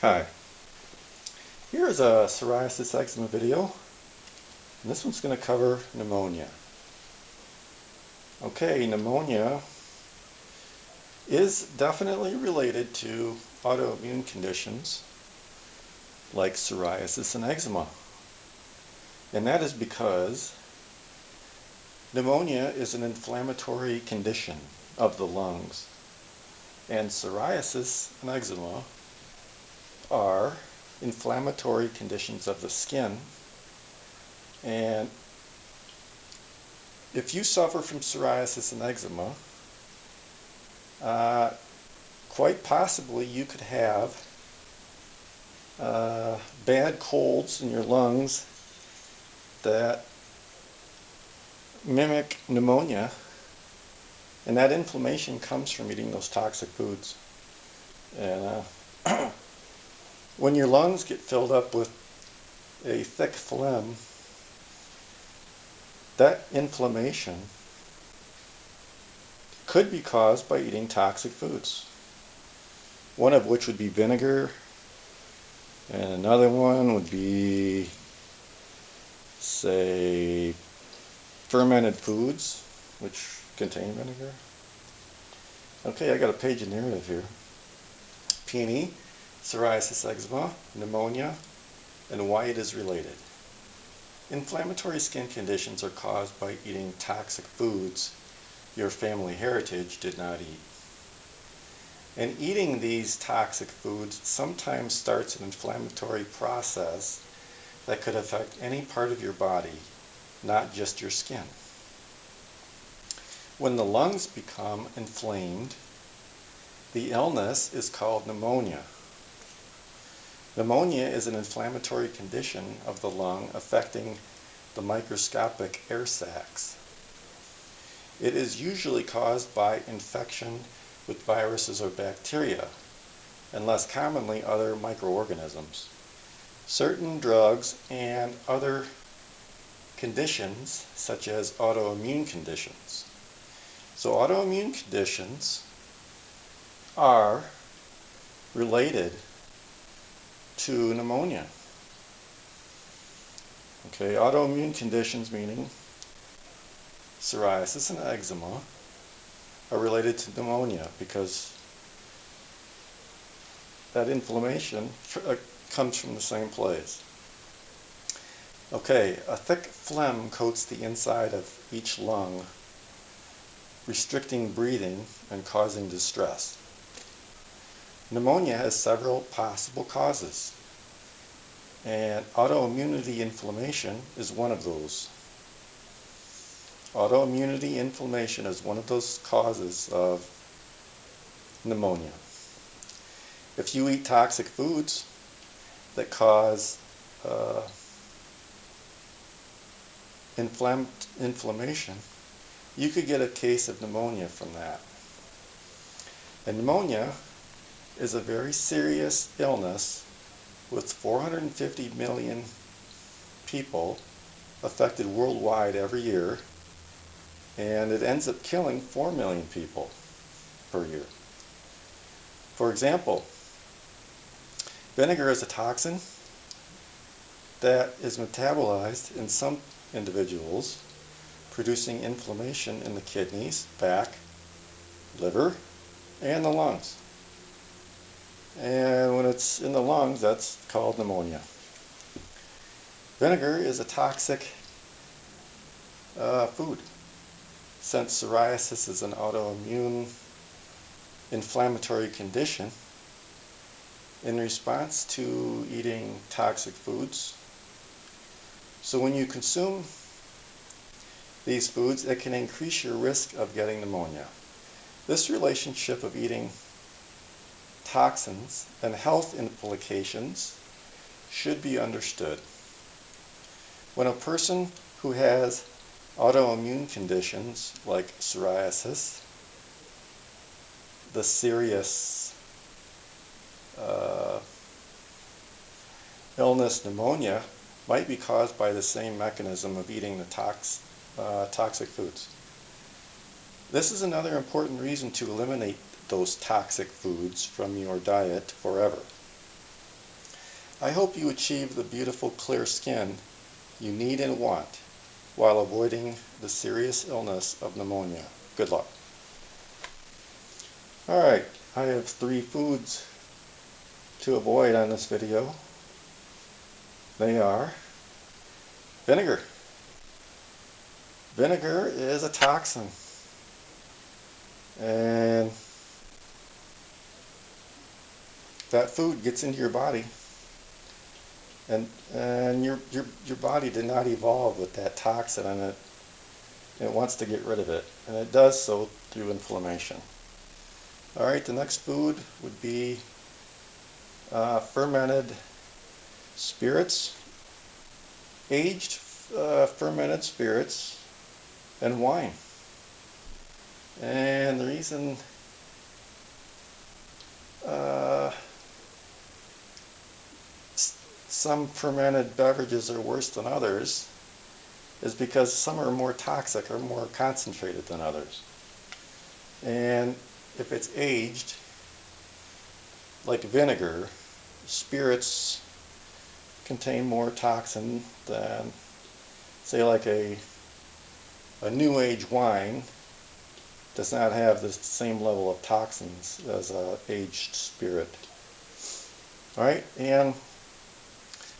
Hi, here is a psoriasis eczema video, and this one's going to cover pneumonia. Okay, pneumonia is definitely related to autoimmune conditions like psoriasis and eczema. And that is because pneumonia is an inflammatory condition of the lungs, and psoriasis and eczema are inflammatory conditions of the skin. And if you suffer from psoriasis and eczema, quite possibly you could have bad colds in your lungs that mimic pneumonia, and that inflammation comes from eating those toxic foods. And when your lungs get filled up with a thick phlegm, that inflammation could be caused by eating toxic foods. One of which would be vinegar, and another one would be, say, fermented foods, which contain vinegar. Okay, I got a page of narrative here. P&E, psoriasis, eczema, pneumonia, and why it is related. Inflammatory skin conditions are caused by eating toxic foods your family heritage did not eat. And eating these toxic foods sometimes starts an inflammatory process that could affect any part of your body, not just your skin. When the lungs become inflamed, the illness is called pneumonia. Pneumonia is an inflammatory condition of the lung affecting the microscopic air sacs. It is usually caused by infection with viruses or bacteria, and less commonly other microorganisms. Certain drugs and other conditions, such as autoimmune conditions. So autoimmune conditions are related to pneumonia. Okay, autoimmune conditions, meaning psoriasis and eczema, are related to pneumonia because that inflammation comes from the same place. Okay, a thick phlegm coats the inside of each lung, restricting breathing and causing distress. Pneumonia has several possible causes, and autoimmunity inflammation is one of those. Autoimmunity inflammation is one of those causes of pneumonia. If you eat toxic foods that cause inflammation, you could get a case of pneumonia from that. And pneumonia is a very serious illness with 450 million people affected worldwide every year, and it ends up killing 4 million people per year. For example, vinegar is a toxin that is metabolized in some individuals, producing inflammation in the kidneys, back, liver, and the lungs. And when it's in the lungs, that's called pneumonia. Vinegar is a toxic food. Since psoriasis is an autoimmune inflammatory condition, in response to eating toxic foods, so when you consume these foods, it can increase your risk of getting pneumonia. This relationship of eating toxins and health implications should be understood. When a person who has autoimmune conditions like psoriasis, the serious illness pneumonia might be caused by the same mechanism of eating the toxic foods. This is another important reason to eliminate those toxic foods from your diet forever. I hope you achieve the beautiful clear skin you need and want while avoiding the serious illness of pneumonia. Good luck. Alright, I have 3 foods to avoid on this video. They are vinegar. Vinegar is a toxin, and that food gets into your body, and your body did not evolve with that toxin, and it wants to get rid of it, and it does so through inflammation. Alright, the next food would be fermented spirits, aged fermented spirits, and wine. And the reason some fermented beverages are worse than others is because some are more toxic or more concentrated than others. And if it's aged, like vinegar, spirits contain more toxin than, say, like a new age wine does not have the same level of toxins as a aged spirit. Alright, and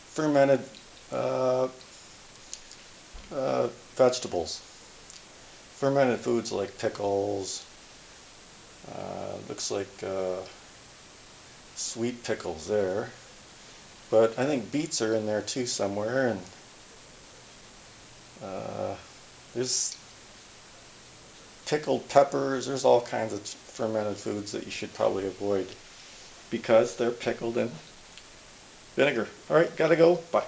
fermented vegetables. Fermented foods like pickles, looks like sweet pickles there. But I think beets are in there too somewhere, and there's pickled peppers. There's all kinds of fermented foods that you should probably avoid because they're pickled in vinegar. Alright, gotta go. Bye.